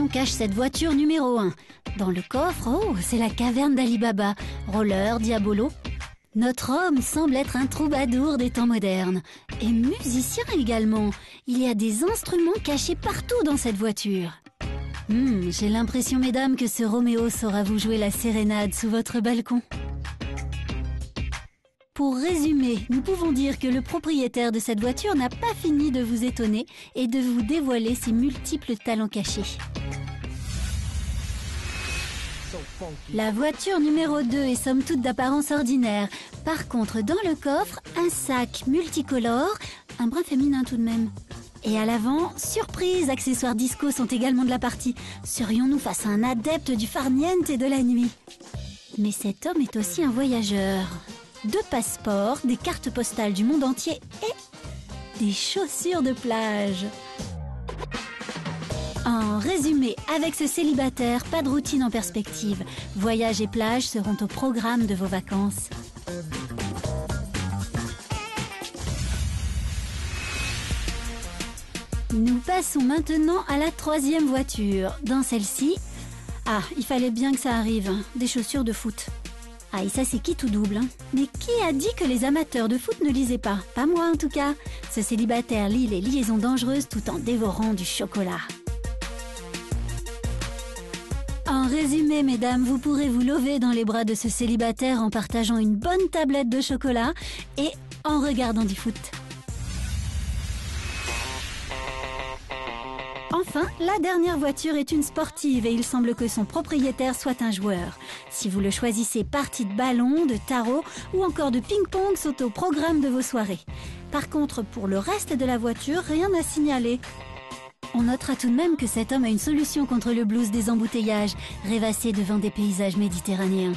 informations cache cette voiture numéro 1? Dans le coffre, oh, c'est la caverne d'Ali Baba. Roller, diabolo. Notre homme semble être un troubadour des temps modernes. Et musicien également. Il y a des instruments cachés partout dans cette voiture. J'ai l'impression, mesdames, que ce Roméo saura vous jouer la sérénade sous votre balcon. Pour résumer, nous pouvons dire que le propriétaire de cette voiture n'a pas fini de vous étonner et de vous dévoiler ses multiples talents cachés. La voiture numéro 2 est somme toute d'apparence ordinaire. Par contre, dans le coffre, un sac multicolore, un brin féminin tout de même. Et à l'avant, surprise, accessoires disco sont également de la partie. Serions-nous face à un adepte du farniente et de la nuit? Mais cet homme est aussi un voyageur. 2 passeports, des cartes postales du monde entier et des chaussures de plage. En résumé, avec ce célibataire, pas de routine en perspective. Voyage et plage seront au programme de vos vacances. Nous passons maintenant à la 3e voiture. Dans celle-ci... Ah, il fallait bien que ça arrive. Des chaussures de foot. Ah, et ça c'est qui tout double, hein? Mais qui a dit que les amateurs de foot ne lisaient pas? Pas moi en tout cas. Ce célibataire lit les liaisons dangereuses tout en dévorant du chocolat. En résumé, mesdames, vous pourrez vous lever dans les bras de ce célibataire en partageant une bonne tablette de chocolat et en regardant du foot. Enfin, la dernière voiture est une sportive et il semble que son propriétaire soit un joueur. Si vous le choisissez, partie de ballon, de tarot ou encore de ping-pong sont au programme de vos soirées. Par contre, pour le reste de la voiture, rien à signaler. On notera tout de même que cet homme a une solution contre le blues des embouteillages, rêvassé devant des paysages méditerranéens.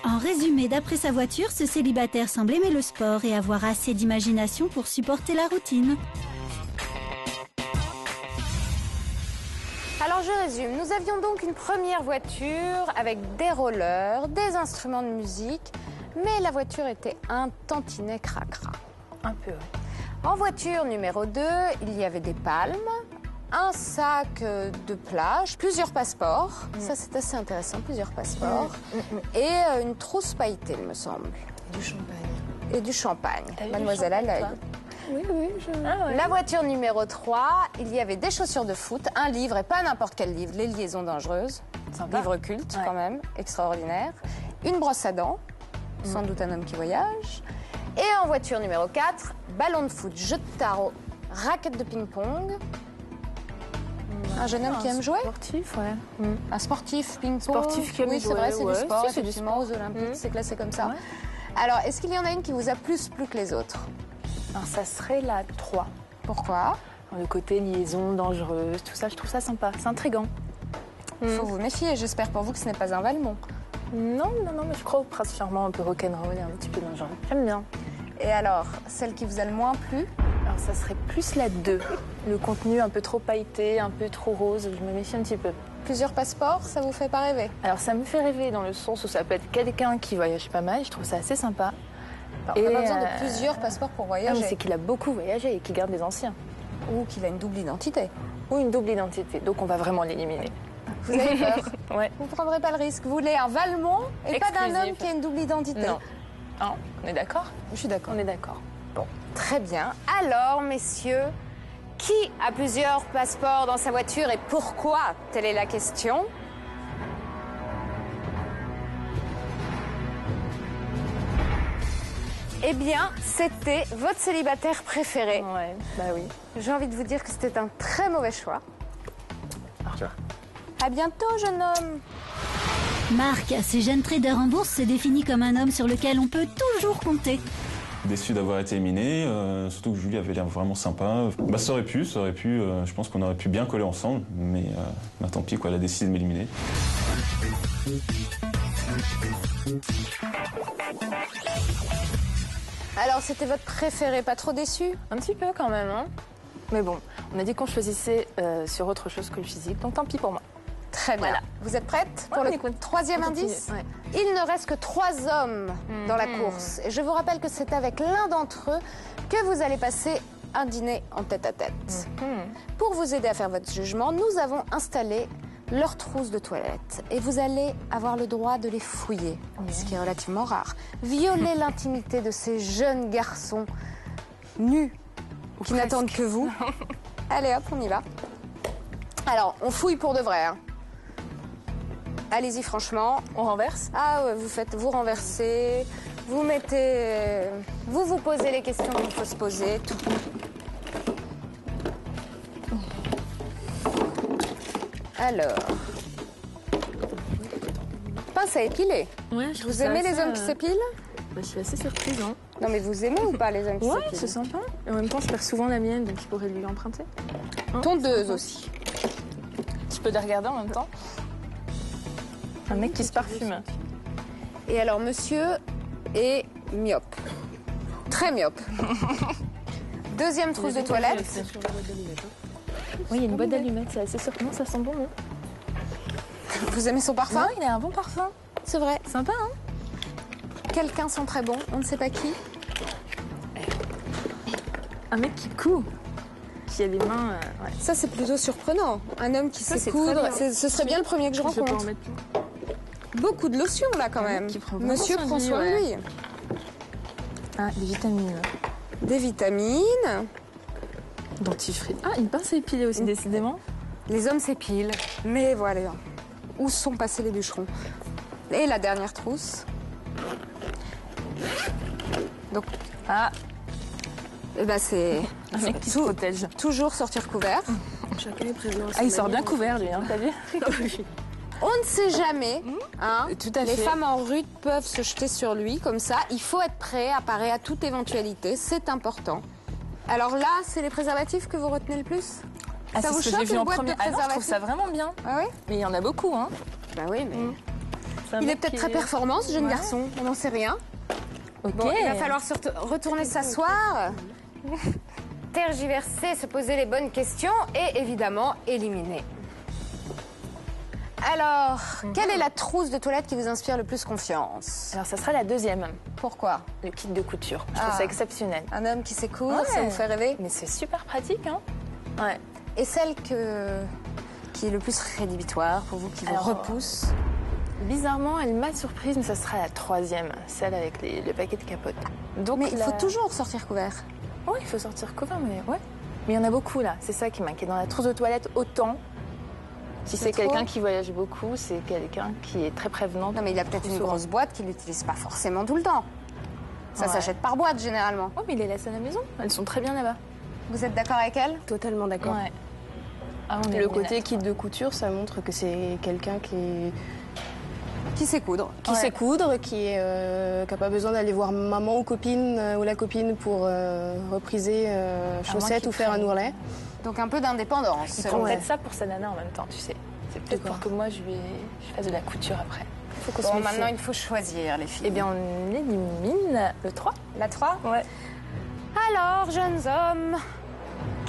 En résumé, d'après sa voiture, ce célibataire semble aimer le sport et avoir assez d'imagination pour supporter la routine. Alors je résume, nous avions donc une première voiture avec des rollers, des instruments de musique, mais la voiture était un tantinet cracra. Un peu, oui. En voiture numéro 2, il y avait des palmes, un sac de plage, plusieurs passeports, ça c'est assez intéressant, plusieurs passeports, et une trousse pailletée, il me semble. Et du champagne. Et du champagne, T'as eu mademoiselle à du champagne, l'œil. Oui, ouais. La voiture numéro 3, il y avait des chaussures de foot, un livre, et pas n'importe quel livre, Les liaisons dangereuses, Sympa. livre culte quand même, extraordinaire, une brosse à dents, sans doute un homme qui voyage, et en voiture numéro 4, ballon de foot, jeu de tarot, raquette de ping-pong, un jeune homme qui aime jouer, Sportif, ouais. un sportif ping-pong, Sportif qui aime oui c'est jouer, vrai, c'est ouais. du sport, Si, c'est du effectivement, sport. aux Olympiques, c'est classé comme ça. Ouais. Alors, est-ce qu'il y en a une qui vous a plus plu que les autres? Alors ça serait la 3. Pourquoi? Le côté liaison dangereuse, tout ça, je trouve ça sympa, c'est intriguant. Il faut vous méfier, j'espère pour vous que ce n'est pas un Valmont. Non, mais je crois au prince charmant, un peu rock'n'roll et un petit peu dangereux. J'aime bien. Et alors, celle qui vous a le moins plu? Alors ça serait plus la 2. Le contenu un peu trop pailleté, un peu trop rose, je me méfie un petit peu. Plusieurs passeports, ça vous fait pas rêver? Alors ça me fait rêver dans le sens où ça peut être quelqu'un qui voyage pas mal, je trouve ça assez sympa. Alors, on n'a pas besoin de plusieurs passeports pour voyager. C'est qu'il a beaucoup voyagé et qu'il garde les anciens. Ou qu'il a une double identité. Ou une double identité, donc on va vraiment l'éliminer. Vous avez peur? Ouais. Vous ne prendrez pas le risque. Vous voulez un Valmont et pas d'un Exclusif. homme qui a une double identité? Non. Non, on est d'accord? Je suis d'accord. On est d'accord. Bon, très bien. Alors, messieurs, qui a plusieurs passeports dans sa voiture et pourquoi? Telle est la question. Eh bien, c'était votre célibataire préféré. Ouais, bah oui. J'ai envie de vous dire que c'était un très mauvais choix. Tiens. À bientôt, jeune homme. Marc, ce jeune trader en bourse se définit comme un homme sur lequel on peut toujours compter. Déçu d'avoir été éliminé, surtout que Julie avait l'air vraiment sympa. Bah ça aurait pu, je pense qu'on aurait pu bien coller ensemble, mais bah, tant pis quoi, elle a décidé de m'éliminer. Alors, c'était votre préféré, pas trop déçu? Un petit peu quand même, hein. Mais bon, on a dit qu'on choisissait sur autre chose que le physique, donc tant pis pour moi. Très bien. Voilà. Vous êtes prête pour Ouais, le on écoute. troisième On continue, indice? ouais. Il ne reste que 3 hommes dans la course. Et je vous rappelle que c'est avec l'un d'entre eux que vous allez passer un dîner en tête-à-tête. Pour vous aider à faire votre jugement, nous avons installé leurs trousses de toilette. Et vous allez avoir le droit de les fouiller, ce qui est relativement rare. Violer l'intimité de ces jeunes garçons nus qui n'attendent que vous. Allez hop, on y va. Alors, on fouille pour de vrai. Hein. Allez-y franchement. On renverse? Ah ouais, vous renversez, vous mettez... vous posez les questions qu'il faut se poser, tout. Alors... pince à épiler. Ouais, je Vous aimez les hommes qui s'épilent? Je suis assez surprise. Hein. Non mais vous aimez ou pas les hommes qui Ouais, s'épilent? c'est sympa. Et en même temps, je perds souvent la mienne, donc je pourrais lui emprunter. Hein, Tondeuse aussi. je peux les regarder en même temps. Un mec qui se parfume. Et alors monsieur est myope. Très myope. Deuxième trousse de toilette. Oui, il y a une boîte d'allumettes, c'est assez surprenant, ça sent bon, non? Vous aimez son parfum? Ouais, il a un bon parfum. C'est vrai. Sympa, hein? Quelqu'un sent très bon, on ne sait pas qui. Un mec qui coud. Qui a les mains... ouais. Ça c'est plutôt surprenant. Un homme qui Ça, sait c'est coudre, très bien. ce serait bien le premier que je Je peux en rencontre. mettre plus. Beaucoup de lotion là quand même. qui prend vraiment Monsieur soin de prend lui, soin de ouais. lui. Ah, des vitamines. Des vitamines. Dentifrice. Ah, une pince à épiler aussi, décidément. Les hommes s'épilent, mais voilà. Où sont passés les bûcherons? Et la dernière trousse. Donc, Ah, eh ben c'est un mec qui se protège. toujours sortir couvert. Chacun est prévenu. Ah, il sort bien couvert, lui, hein, t'as vu? On ne sait jamais. Hein, Tout à les fait. femmes en rut peuvent se jeter sur lui comme ça. Il faut être prêt à parer à toute éventualité. C'est important. Alors là, c'est les préservatifs que vous retenez le plus? Ah, Ça c'est vous ce que choque, j'ai vu une en boîte de premier. Ah non, je trouve préservatifs ça vraiment bien. Ah oui? Mais il y en a beaucoup, hein. Bah oui, mais... C'est un Il est mec peut-être qui très performant, ce jeune Ouais. garçon. On n'en sait rien. Ok. Bon, il va falloir retourner s'asseoir, tergiverser, se poser les bonnes questions et évidemment éliminer. Alors, quelle est la trousse de toilette qui vous inspire le plus confiance? Alors, ça sera la deuxième. Pourquoi? Le kit de couture. Je Ah. trouve ça exceptionnel. Un homme qui sait coudre, Ouais. ça vous fait rêver? Mais c'est super pratique, hein. Ouais. Et celle qui est le plus rédhibitoire pour vous, qui vous Alors, repousse? Bizarrement, elle m'a surprise, mais ça sera la troisième, celle avec le paquet de capote. Donc, Mais il faut toujours sortir couvert. Oui, il faut sortir couvert, mais ouais. Mais il y en a beaucoup là, c'est ça qui m'inquiète. Dans la trousse de toilette, autant. Si c'est trop. quelqu'un qui voyage beaucoup, c'est quelqu'un qui est très prévenant. Non, mais il a peut-être une Souvent. grosse boîte qu'il n'utilise pas forcément tout le temps. Ça Ouais. s'achète par boîte, généralement. Oh, mais il les laisse à la maison. Elles sont très bien là-bas. Vous êtes d'accord avec elle? Totalement d'accord. Ouais. Ah, on est Le on est côté d'accord. kit de couture, ça montre que c'est quelqu'un Qui sait coudre? qui Ouais. sait coudre, qui n'a pas besoin d'aller voir maman ou copine ou la copine pour repriser chaussettes qu'il ou faire un prenne. ourlet. Donc un peu d'indépendance. Il selon prend Ouais. peut-être ça pour sa nana en même temps, tu sais. C'est peut-être pour que moi je fasse de la couture après. Faut qu'on se Bon, méfie. maintenant, il faut choisir, les filles. Eh bien, on élimine le 3. La 3? Ouais. Alors, jeunes hommes,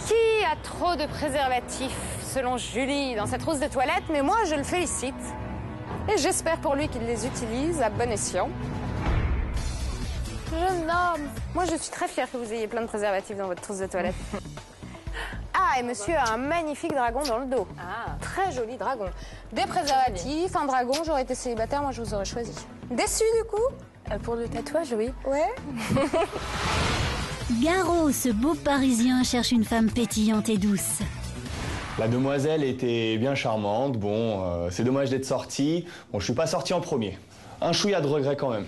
qui a trop de préservatifs, selon Julie, dans sa trousse de toilette? Mais moi, je le félicite. Et j'espère pour lui qu'il les utilise à bon escient. Jeune homme, moi, je suis très fière que vous ayez plein de préservatifs dans votre trousse de toilette. Ah, et monsieur a un magnifique dragon dans le dos. Ah. Très joli dragon. Des préservatifs, un dragon, j'aurais été célibataire, moi, je vous aurais choisi. Déçu, du coup? Pour le tatouage, oui. Ouais. Garo, ce beau Parisien, cherche une femme pétillante et douce. La demoiselle était bien charmante. Bon, c'est dommage d'être sorti. Bon, je suis pas sorti en premier. Un chouïa de regret quand même.